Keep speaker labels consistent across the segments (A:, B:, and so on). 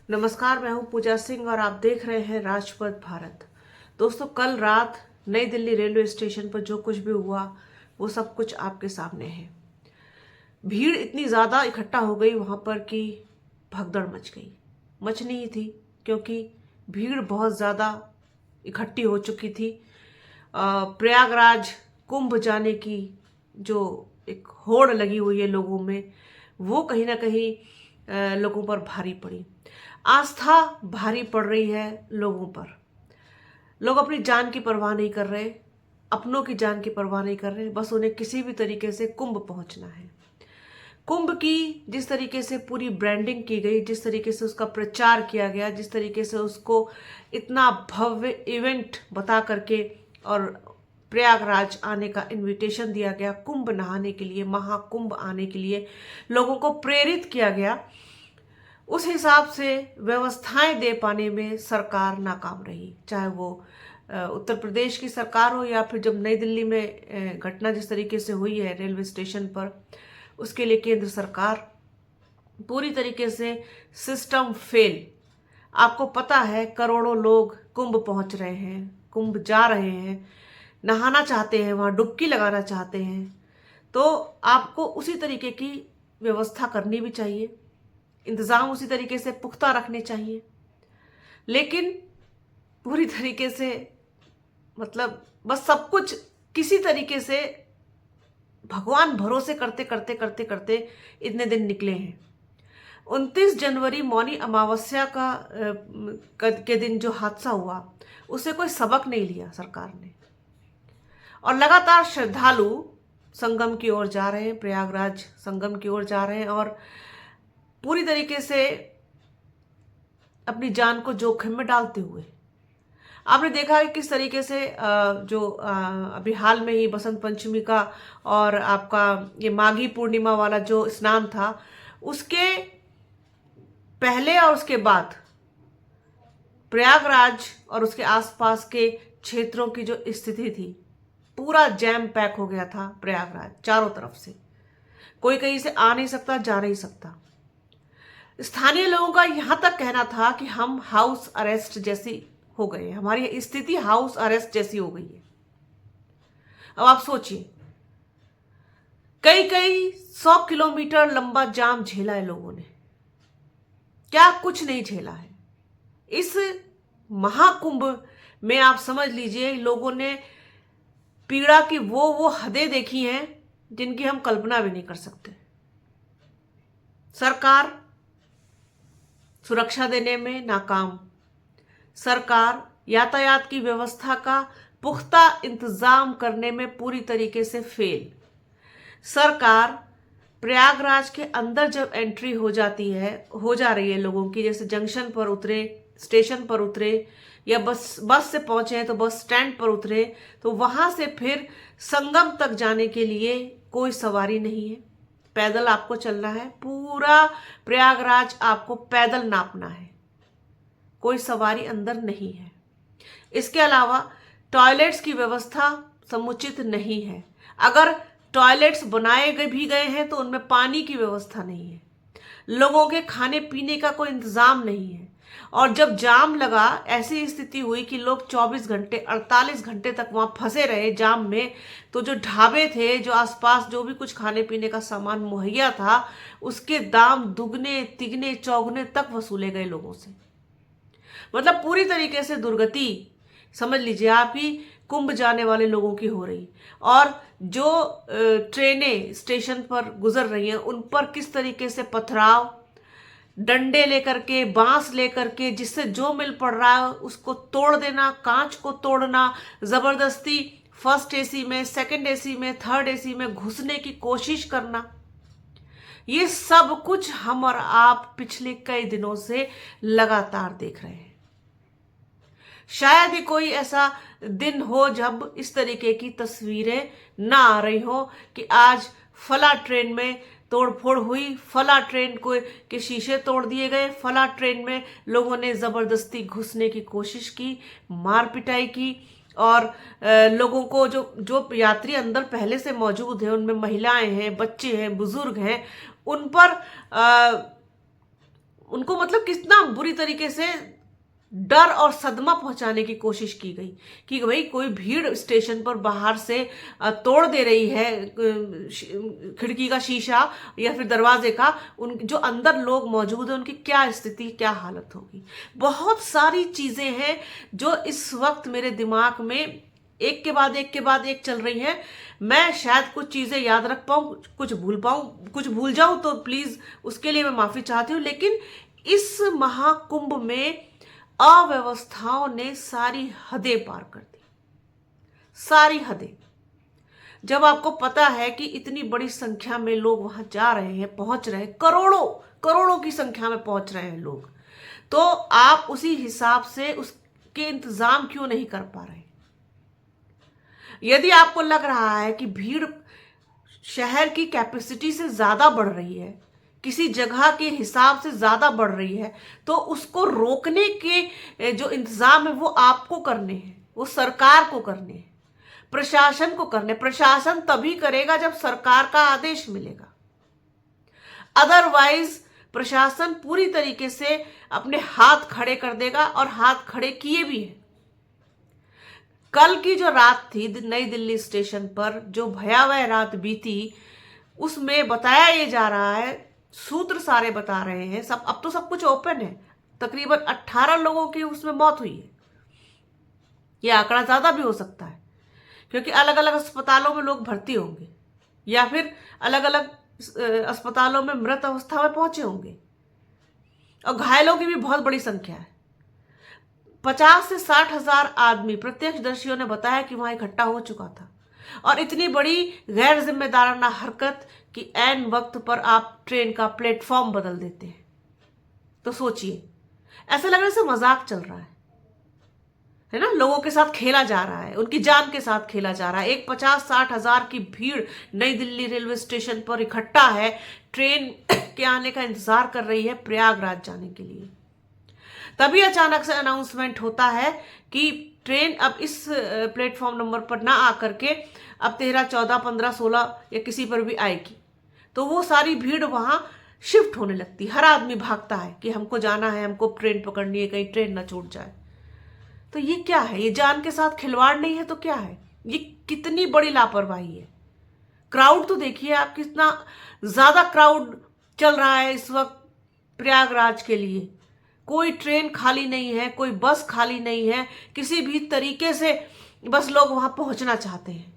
A: नमस्कार, मैं हूं पूजा सिंह और आप देख रहे हैं राजपथ भारत। दोस्तों, कल रात नई दिल्ली रेलवे स्टेशन पर जो कुछ भी हुआ वो सब कुछ आपके सामने है। भीड़ इतनी ज़्यादा इकट्ठा हो गई वहां पर कि भगदड़ मच गई। मचनी ही थी क्योंकि भीड़ बहुत ज़्यादा इकट्ठी हो चुकी थी। प्रयागराज कुंभ जाने की जो एक होड़ लगी हुई है लोगों में, वो कहीं ना कहीं लोगों पर भारी पड़ी। आस्था भारी पड़ रही है लोगों पर। लोग अपनी जान की परवाह नहीं कर रहे, अपनों की जान की परवाह नहीं कर रहे, बस उन्हें किसी भी तरीके से कुंभ पहुंचना है। कुंभ की जिस तरीके से पूरी ब्रांडिंग की गई, जिस तरीके से उसका प्रचार किया गया, जिस तरीके से उसको इतना भव्य इवेंट बता करके और प्रयागराज आने का इनविटेशन दिया गया, कुंभ नहाने के लिए, महाकुंभ आने के लिए लोगों को प्रेरित किया गया, उस हिसाब से व्यवस्थाएं दे पाने में सरकार नाकाम रही। चाहे वो उत्तर प्रदेश की सरकार हो या फिर जब नई दिल्ली में घटना जिस तरीके से हुई है रेलवे स्टेशन पर, उसके लिए केंद्र सरकार पूरी तरीके से सिस्टम फेल। आपको पता है करोड़ों लोग कुंभ पहुंच रहे हैं, कुंभ जा रहे हैं, नहाना चाहते हैं, वहां डुबकी लगाना चाहते हैं, तो आपको उसी तरीके की व्यवस्था करनी भी चाहिए, इंतजाम उसी तरीके से पुख्ता रखने चाहिए। लेकिन पूरी तरीके से मतलब बस सब कुछ किसी तरीके से भगवान भरोसे करते करते करते करते इतने दिन निकले हैं। 29 जनवरी मौनी अमावस्या के दिन जो हादसा हुआ, उससे कोई सबक नहीं लिया सरकार ने, और लगातार श्रद्धालु संगम की ओर जा रहे हैं, प्रयागराज संगम की ओर जा रहे हैं और पूरी तरीके से अपनी जान को जोखिम में डालते हुए। आपने देखा है किस तरीके से अभी हाल में ही बसंत पंचमी का और आपका ये माघी पूर्णिमा वाला जो स्नान था, उसके पहले और उसके बाद प्रयागराज और उसके आसपास के क्षेत्रों की जो स्थिति थी, पूरा जैम पैक हो गया था प्रयागराज चारों तरफ से। कोई कहीं से आ नहीं सकता, जा नहीं सकता। स्थानीय लोगों का यहां तक कहना था कि हम हाउस अरेस्ट जैसी हो गए, हमारी स्थिति हाउस अरेस्ट जैसी हो गई है। अब आप सोचिए, कई कई 100 किलोमीटर लंबा जाम झेला है लोगों ने, क्या कुछ नहीं झेला है। इस महाकुंभ में आप समझ लीजिए लोगों ने पीड़ा की वो हदें देखी हैं जिनकी हम कल्पना भी नहीं कर सकते। सरकार सुरक्षा देने में नाकाम, सरकार यातायात की व्यवस्था का पुख्ता इंतजाम करने में पूरी तरीके से फेल, सरकार प्रयागराज के अंदर जब एंट्री हो जा रही है लोगों की, जैसे जंक्शन पर उतरे, स्टेशन पर उतरे, या बस से पहुंचे हैं तो बस स्टैंड पर उतरे, तो वहां से फिर संगम तक जाने के लिए कोई सवारी नहीं है, पैदल आपको चलना है। पूरा प्रयागराज आपको पैदल नापना है, कोई सवारी अंदर नहीं है। इसके अलावा टॉयलेट्स की व्यवस्था समुचित नहीं है। अगर टॉयलेट्स बनाए भी गए हैं तो उनमें पानी की व्यवस्था नहीं है, लोगों के खाने पीने का कोई इंतजाम नहीं है। और जब जाम लगा, ऐसी स्थिति हुई कि लोग 24 घंटे 48 घंटे तक वहां फंसे रहे जाम में, तो जो ढाबे थे, जो आसपास जो भी कुछ खाने पीने का सामान मुहैया था, उसके दाम दुगने तिगने चौगुने तक वसूले गए लोगों से। मतलब पूरी तरीके से दुर्गति समझ लीजिए आप ही कुंभ जाने वाले लोगों की हो रही। और जो ट्रेनें स्टेशन पर गुजर रही हैं उन पर किस तरीके से पथराव, डंडे लेकर के, बांस लेकर के, जिससे जो मिल पड़ रहा है उसको तोड़ देना, कांच को तोड़ना, जबरदस्ती फर्स्ट एसी में, सेकंड एसी में, थर्ड एसी में घुसने की कोशिश करना, ये सब कुछ हम और आप पिछले कई दिनों से लगातार देख रहे हैं। शायद ही कोई ऐसा दिन हो जब इस तरीके की तस्वीरें ना आ रही हो कि आज फला ट्रेन में तोड़फोड़ हुई, फला ट्रेन के शीशे तोड़ दिए गए, फला ट्रेन में लोगों ने जबरदस्ती घुसने की कोशिश की, मार पिटाई की, और लोगों को जो यात्री अंदर पहले से मौजूद हैं, उनमें महिलाएं हैं, बच्चे हैं, बुजुर्ग हैं, उन पर उनको मतलब कितना बुरी तरीके से डर और सदमा पहुंचाने की कोशिश की गई कि भाई कोई भीड़ स्टेशन पर बाहर से तोड़ दे रही है खिड़की का शीशा या फिर दरवाजे का, उन जो अंदर लोग मौजूद हैं उनकी क्या स्थिति, क्या हालत होगी। बहुत सारी चीजें हैं जो इस वक्त मेरे दिमाग में एक के बाद एक चल रही हैं। मैं शायद कुछ चीजें याद रख पाऊं, कुछ भूल जाऊं तो प्लीज उसके लिए मैं माफी चाहती हूं। लेकिन इस महाकुंभ में अव्यवस्थाओं ने सारी हदें पार कर दी, सारी हदें। जब आपको पता है कि इतनी बड़ी संख्या में लोग वहां जा रहे हैं, पहुंच रहे हैं, करोड़ों की संख्या में पहुंच रहे हैं लोग, तो आप उसी हिसाब से उसके इंतजाम क्यों नहीं कर पा रहे? यदि आपको लग रहा है कि भीड़ शहर की कैपेसिटी से ज्यादा बढ़ रही है, किसी जगह के हिसाब से ज्यादा बढ़ रही है, तो उसको रोकने के जो इंतजाम है वो आपको करने हैं, वो सरकार को करने हैं, प्रशासन को करने। प्रशासन तभी करेगा जब सरकार का आदेश मिलेगा, अदरवाइज प्रशासन पूरी तरीके से अपने हाथ खड़े कर देगा, और हाथ खड़े किए भी हैं। कल की जो रात थी नई दिल्ली स्टेशन पर, जो भयावह रात बीती, उसमें बताया ये जा रहा है, सूत्र सारे बता रहे हैं, सब अब तो सब कुछ ओपन है, तकरीबन 18 लोगों की उसमें मौत हुई है। यह आंकड़ा ज्यादा भी हो सकता है, क्योंकि अलग अलग अस्पतालों में लोग भर्ती होंगे या फिर अलग अलग अस्पतालों में मृत अवस्था में पहुंचे होंगे, और घायलों की भी बहुत बड़ी संख्या है। 50 से 60 हजार आदमी, प्रत्यक्षदर्शियों ने बताया कि वहां इकट्ठा हो चुका था। और इतनी बड़ी गैर जिम्मेदाराना हरकत कि ऐन वक्त पर आप ट्रेन का प्लेटफॉर्म बदल देते हैं। तो सोचिए, ऐसा लग रहा है मजाक चल रहा है ना? लोगों के साथ खेला जा रहा है, उनकी जान के साथ खेला जा रहा है। एक 50-60 हजार की भीड़ नई दिल्ली रेलवे स्टेशन पर इकट्ठा है, ट्रेन के आने का इंतजार कर रही है प्रयागराज जाने के लिए। तभी अचानक से अनाउंसमेंट होता है कि ट्रेन अब इस प्लेटफॉर्म नंबर पर ना आकर के अब 13, 14, 15, 16 या किसी पर भी आएगी। तो वो सारी भीड़ वहां शिफ्ट होने लगती, हर आदमी भागता है कि हमको जाना है, हमको ट्रेन पकड़नी है, कहीं ट्रेन ना छूट जाए। तो ये क्या है? ये जान के साथ खिलवाड़ नहीं है तो क्या है? ये कितनी बड़ी लापरवाही है। क्राउड तो देखिए आप, कितना ज्यादा क्राउड चल रहा है इस वक्त प्रयागराज के लिए। कोई ट्रेन खाली नहीं है, कोई बस खाली नहीं है, किसी भी तरीके से बस लोग वहां पहुंचना चाहते हैं,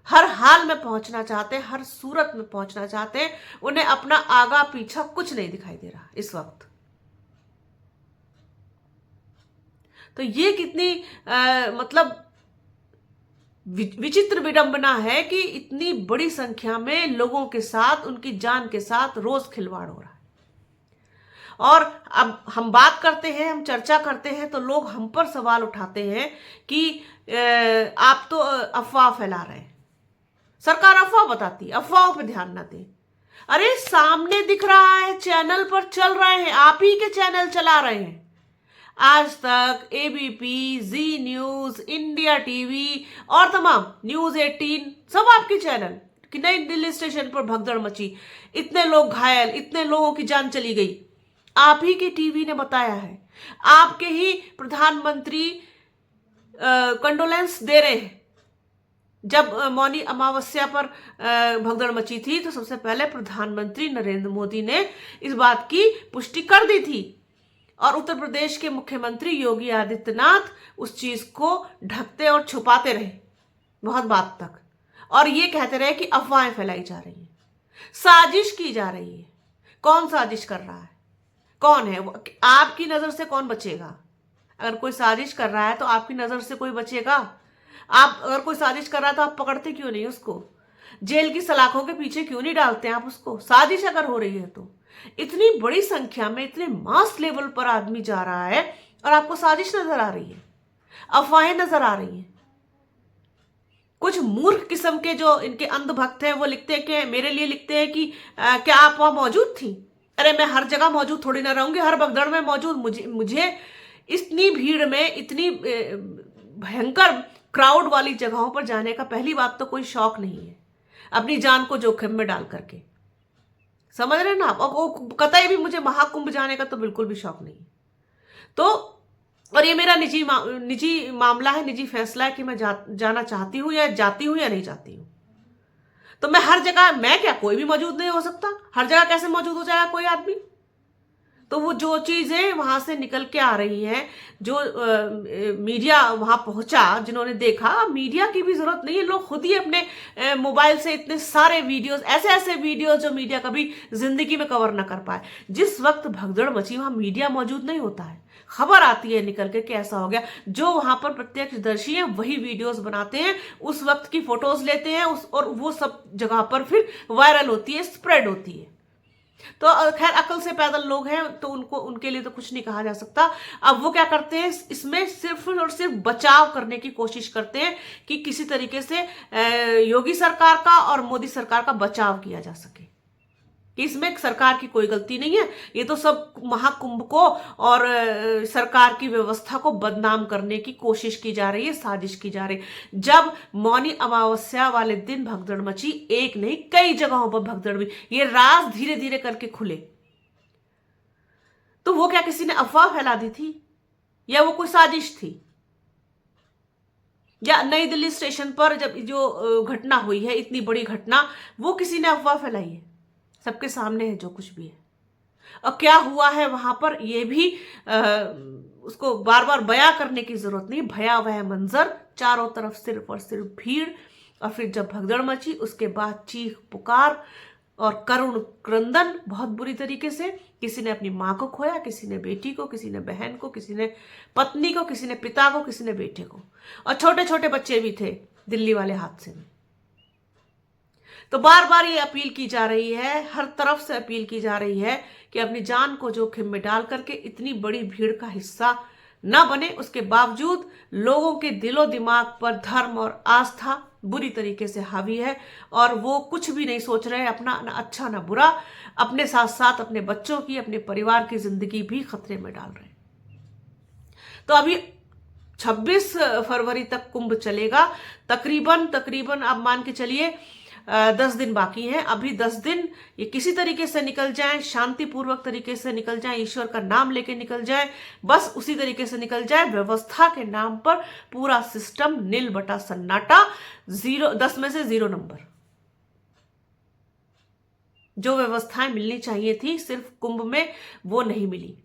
A: हर हाल में पहुंचना चाहते हैं, हर सूरत में पहुंचना चाहते हैं। उन्हें अपना आगा पीछा कुछ नहीं दिखाई दे रहा इस वक्त। तो ये कितनी मतलब विचित्र विडंबना है कि इतनी बड़ी संख्या में लोगों के साथ, उनकी जान के साथ रोज खिलवाड़ हो रहा है। और अब हम बात करते हैं, हम चर्चा करते हैं, तो लोग हम पर सवाल उठाते हैं कि आप तो अफवाह फैला रहे हैं, सरकार अफवाह बताती है, अफवाहों पे ध्यान ना दें। अरे सामने दिख रहा है, चैनल पर चल रहे हैं, आप ही के चैनल चला रहे हैं। आज तक, एबीपी, जी न्यूज, इंडिया टीवी और तमाम न्यूज 18, सब आपके चैनल कि नई दिल्ली स्टेशन पर भगदड़ मची, इतने लोग घायल, इतने लोगों की जान चली गई, आप ही के टीवी ने बताया है। आपके ही प्रधानमंत्री कंडोलेंस दे रहे हैं। जब मौनी अमावस्या पर भगदड़ मची थी तो सबसे पहले प्रधानमंत्री नरेंद्र मोदी ने इस बात की पुष्टि कर दी थी, और उत्तर प्रदेश के मुख्यमंत्री योगी आदित्यनाथ उस चीज को ढकते और छुपाते रहे बहुत बात तक, और ये कहते रहे कि अफवाहें फैलाई जा रही हैं, साजिश की जा रही है। कौन साजिश कर रहा है? कौन है? आपकी नजर से कौन बचेगा? अगर कोई साजिश कर रहा है तो आपकी नजर से कोई बचेगा? आप अगर कोई साजिश कर रहा है तो आप पकड़ते क्यों नहीं उसको? जेल की सलाखों के पीछे क्यों नहीं डालते आप उसको? साजिश अगर हो रही है तो इतनी बड़ी संख्या में, इतने मास लेवल पर आदमी जा रहा है और आपको साजिश नजर आ रही है, अफवाहें नजर आ रही हैं। कुछ मूर्ख किस्म के जो इनके अंधभक्त हैं वो लिखते हैं कि मेरे लिए लिखते हैं कि क्या आप वहां मौजूद थी? अरे मैं हर जगह मौजूद थोड़ी ना रहूंगी, हर भगदड़ में मौजूद। मुझे इतनी भीड़ में, इतनी भयंकर क्राउड वाली जगहों पर जाने का पहली बात तो कोई शौक नहीं है, अपनी जान को जोखिम में डाल करके। समझ रहे हैं ना आप। और कतई भी मुझे महाकुंभ जाने का तो बिल्कुल भी शौक नहीं। तो और ये मेरा निजी मामला है, निजी फैसला है कि मैं जाना चाहती हूं या जाती हूं या नहीं जाती हूं। तो मैं हर जगह, मैं क्या कोई भी मौजूद नहीं हो सकता? हर जगह कैसे मौजूद हो जाएगा कोई आदमी? तो वो जो चीजें वहां से निकल के आ रही हैं, जो मीडिया वहां पहुंचा, जिन्होंने देखा, मीडिया की भी जरूरत नहीं है। लोग खुद ही अपने मोबाइल से इतने सारे वीडियोस, ऐसे ऐसे वीडियोस जो मीडिया कभी जिंदगी में कवर ना कर पाए। जिस वक्त भगदड़ मची वहां मीडिया मौजूद नहीं होता है, खबर आती है निकल के कि ऐसा हो गया। जो वहां पर प्रत्यक्षदर्शी हैं वही वीडियोस बनाते हैं, उस वक्त की फोटोज लेते हैं और वो सब जगह पर फिर वायरल होती है, स्प्रेड होती है। तो खैर अकल से पैदल लोग हैं तो उनके लिए तो कुछ नहीं कहा जा सकता। अब वो क्या करते हैं, इसमें सिर्फ और सिर्फ बचाव करने की कोशिश करते हैं कि किसी तरीके से योगी सरकार का और मोदी सरकार का बचाव किया जा सके, कि इसमें सरकार की कोई गलती नहीं है। ये तो सब महाकुंभ को और सरकार की व्यवस्था को बदनाम करने की कोशिश की जा रही है, साजिश की जा रही है। जब मौनी अमावस्या वाले दिन भगदड़ मची, एक नहीं कई जगहों पर भगदड़ हुई, ये राज धीरे धीरे करके खुले। तो वो क्या किसी ने अफवाह फैला दी थी या वो कोई साजिश थी? या नई दिल्ली स्टेशन पर जब जो घटना हुई है, इतनी बड़ी घटना, वो किसी ने अफवाह फैलाई है? सबके सामने है जो कुछ भी है। और क्या हुआ है वहां पर, यह भी उसको बार बार बयां करने की जरूरत नहीं। भयावह मंजर, चारों तरफ सिर्फ और सिर्फ भीड़, और फिर जब भगदड़ मची उसके बाद चीख पुकार और करुण क्रंदन बहुत बुरी तरीके से। किसी ने अपनी मां को खोया, किसी ने बेटी को, किसी ने बहन को, किसी ने पत्नी को, किसी ने पिता को, किसी ने बेटे को, और छोटे छोटे बच्चे भी थे दिल्ली वाले हादसे में। तो बार बार ये अपील की जा रही है, हर तरफ से अपील की जा रही है कि अपनी जान को जोखिम में डाल करके इतनी बड़ी भीड़ का हिस्सा न बने। उसके बावजूद लोगों के दिलो दिमाग पर धर्म और आस्था बुरी तरीके से हावी है और वो कुछ भी नहीं सोच रहे, अपना न अच्छा न बुरा, अपने साथ साथ अपने बच्चों की, अपने परिवार की जिंदगी भी खतरे में डाल रहे हैं। तो अभी 26 फरवरी तक कुंभ चलेगा। तकरीबन आप मान के चलिए 10 दिन बाकी हैं। अभी 10 दिन ये किसी तरीके से निकल जाएं, शांतिपूर्वक तरीके से निकल जाएं, ईश्वर का नाम लेके निकल जाएं, बस उसी तरीके से निकल जाए। व्यवस्था के नाम पर पूरा सिस्टम नील बटा सन्नाटा, 10 में से 0 नंबर। जो व्यवस्थाएं मिलनी चाहिए थी सिर्फ कुंभ में, वो नहीं मिली।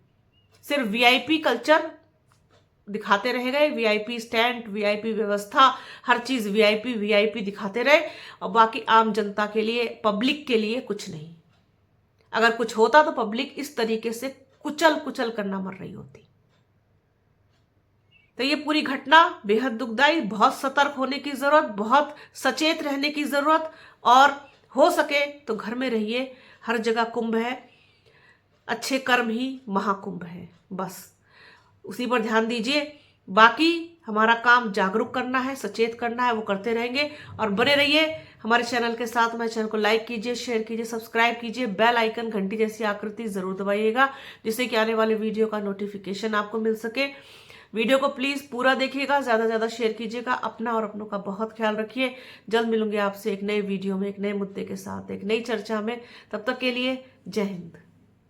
A: सिर्फ वीआईपी कल्चर दिखाते रह गए, वीआईपी स्टैंड, वीआईपी व्यवस्था, हर चीज वीआईपी वीआईपी दिखाते रहे, और बाकी आम जनता के लिए, पब्लिक के लिए कुछ नहीं। अगर कुछ होता तो पब्लिक इस तरीके से कुचल कुचल करना मर रही होती। तो ये पूरी घटना बेहद दुखदाई, बहुत सतर्क होने की जरूरत, बहुत सचेत रहने की जरूरत, और हो सके तो घर में रहिए। हर जगह कुंभ है, अच्छे कर्म ही महाकुंभ है, बस उसी पर ध्यान दीजिए। बाकी हमारा काम जागरूक करना है, सचेत करना है, वो करते रहेंगे। और बने रहिए हमारे चैनल के साथ। हमारे चैनल को लाइक कीजिए, शेयर कीजिए, सब्सक्राइब कीजिए, बेल आइकन घंटी जैसी आकृति जरूर दबाइएगा, जिससे कि आने वाले वीडियो का नोटिफिकेशन आपको मिल सके। वीडियो को प्लीज पूरा देखिएगा, ज्यादा से ज्यादा शेयर कीजिएगा। अपना और अपनों का बहुत ख्याल रखिए। जल्द मिलूंगी आपसे एक नए वीडियो में, एक नए मुद्दे के साथ, एक नई चर्चा में। तब तक के लिए जय हिंद।